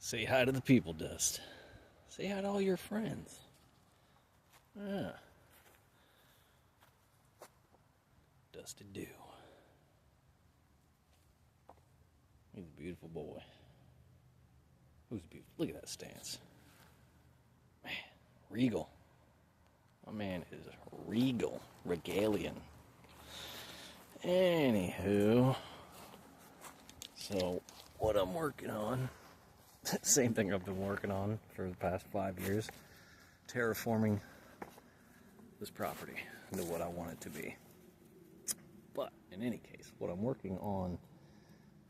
Say hi to the people, Dust. Say hi to all your friends. Yeah. Dusty do. He's a beautiful boy. Who's beautiful? Look at that stance. Man, regal. My man is regal. Regalian. Anywho. So, what I'm working on, same thing I've been working on for the past 5 years, terraforming this property into what I want it to be. But, in any case, what I'm working on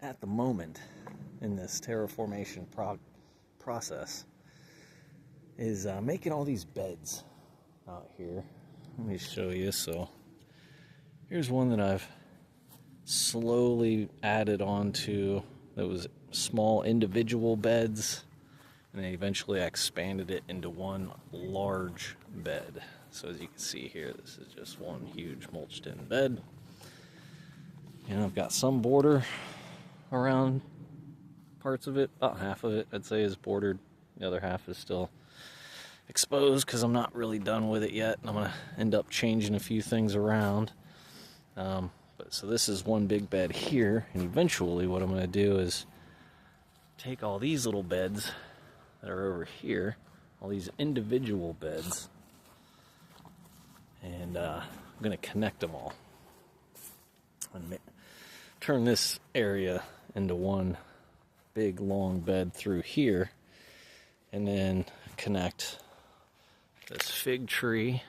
at the moment in this terraformation process is making all these beds out here. Let me show you. So, here's one that I've slowly added onto that was small individual beds, and then eventually I expanded it into one large bed. So as you can see here, this is just one huge mulched in bed, and I've got some border around parts of it. About half of it I'd say is bordered, the other half is still exposed because I'm not really done with it yet, and I'm gonna end up changing a few things around. So this is one big bed here, and eventually what I'm going to do is take all these little beds that are over here, all these individual beds, and I'm going to connect them all and turn this area into one big long bed through here, and then connect this fig tree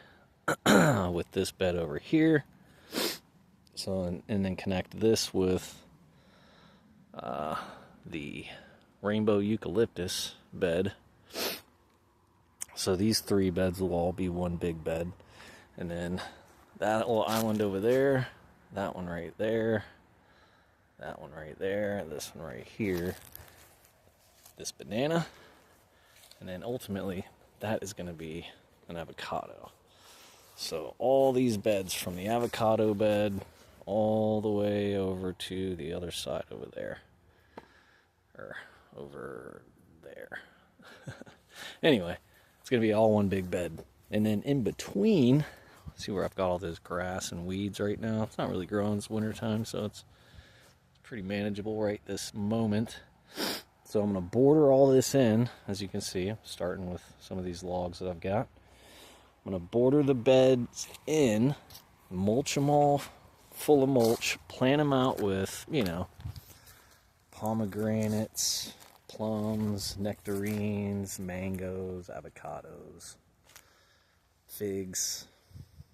with this bed over here. So, and then connect this with the rainbow eucalyptus bed. So these 3 beds will all be one big bed. And then that little island over there, that one right there, that one right there, this one right here, this banana, and then ultimately that is going to be an avocado. So all these beds from the avocado bed all the way over to the other side over there. Or over there. Anyway, it's going to be all one big bed. And then in between, see where I've got all this grass and weeds right now? It's not really growing, it's wintertime, so it's pretty manageable right this moment. So I'm going to border all this in, as you can see. I'm starting with some of these logs that I've got. I'm going to border the beds in, mulch them all full of mulch, plant them out with, pomegranates, plums, nectarines, mangoes, avocados, figs,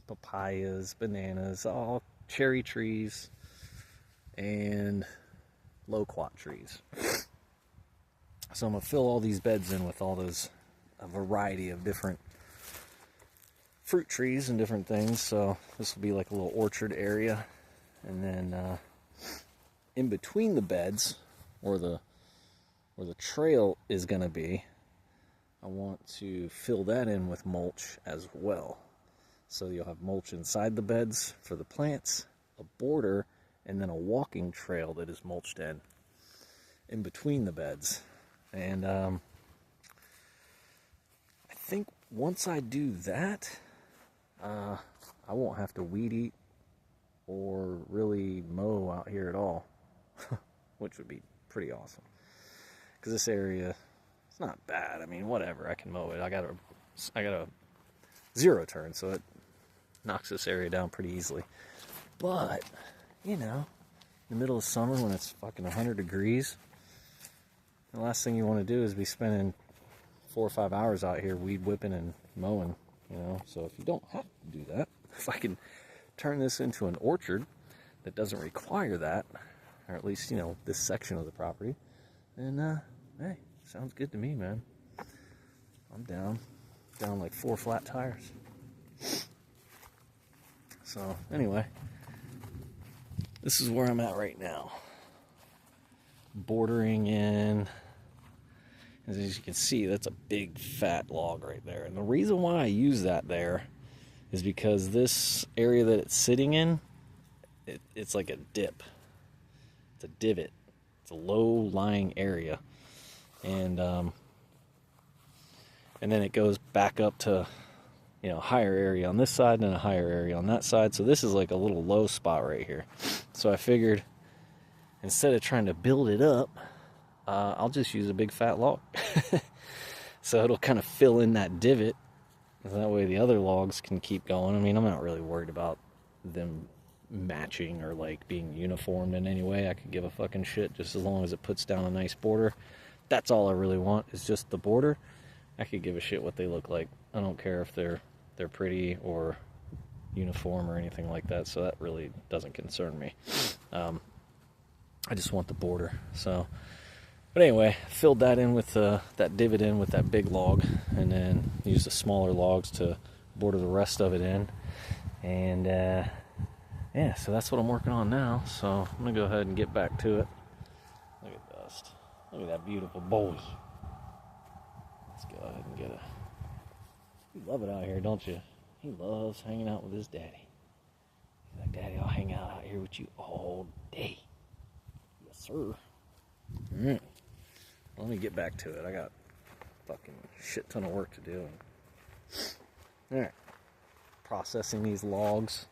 papayas, bananas, all cherry trees, and loquat trees. So I'm going to fill all these beds in with all those, a variety of different fruit trees and different things. So this will be like a little orchard area. And then in between the beds, where the trail is going to be, I want to fill that in with mulch as well. So you'll have mulch inside the beds for the plants, a border, and then a walking trail that is mulched in between the beds. And I think once I do that, I won't have to weed eat or really mow out here at all, which would be pretty awesome. Because this area, it's not bad. I mean, whatever, I can mow it. I got a 0 turn, so it knocks this area down pretty easily. But, in the middle of summer when it's fucking 100 degrees, the last thing you want to do is be spending 4 or 5 hours out here weed whipping and mowing, So if you don't have to do that, if I can turn this into an orchard that doesn't require that, or at least, this section of the property, then, hey, sounds good to me, man. I'm down like 4 flat tires. So, anyway, this is where I'm at right now. Bordering in, as you can see, that's a big fat log right there. And the reason why I use that there is because this area that it's sitting in, it's like a dip. It's a divot. It's a low-lying area. and then it goes back up to, you know, higher area on this side and a higher area on that side. So this is like a little low spot right here. So I figured instead of trying to build it up, I'll just use a big fat log. So it'll kind of fill in that divot. That way the other logs can keep going. I mean, I'm not really worried about them matching or like being uniformed in any way. I could give a fucking shit just as long as it puts down a nice border. That's all I really want, is just the border. I could give a shit what they look like. I don't care if they're pretty or uniform or anything like that, so that really doesn't concern me. I just want the border. So, but anyway, filled that in with that divot in with that big log, and then used the smaller logs to border the rest of it in. And yeah, so that's what I'm working on now. So I'm gonna go ahead and get back to it. Look at Dust. Look at that beautiful boy. Let's go ahead and get it. You love it out here, don't you? He loves hanging out with his daddy. He's like, Daddy, I'll hang out here with you all day. Yes, sir. All right. Let me get back to it. I got a fucking shit ton of work to do. All right. Processing these logs.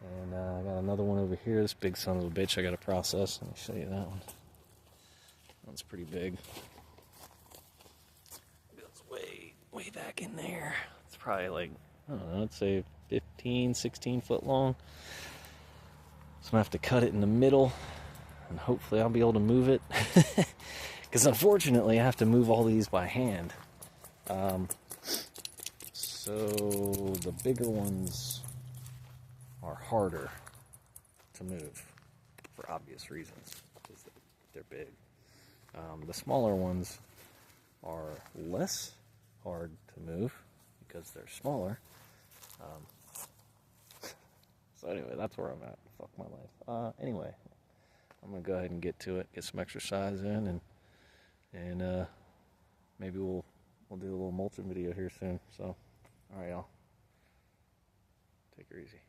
And I got another one over here. This big son of a bitch I got to process. Let me show you that one. That one's pretty big. It's way back in there. It's probably like, I don't know, I'd say 15, 16 foot long. So I'm going to have to cut it in the middle. And hopefully I'll be able to move it. Because unfortunately I have to move all these by hand. So the bigger ones are harder to move for obvious reasons, because they're big. The smaller ones are less hard to move because they're smaller. So anyway, that's where I'm at. Fuck my life. Anyway, I'm gonna go ahead and get to it, get some exercise in, and maybe we'll do a little mulching video here soon. So, all right, y'all, take her easy.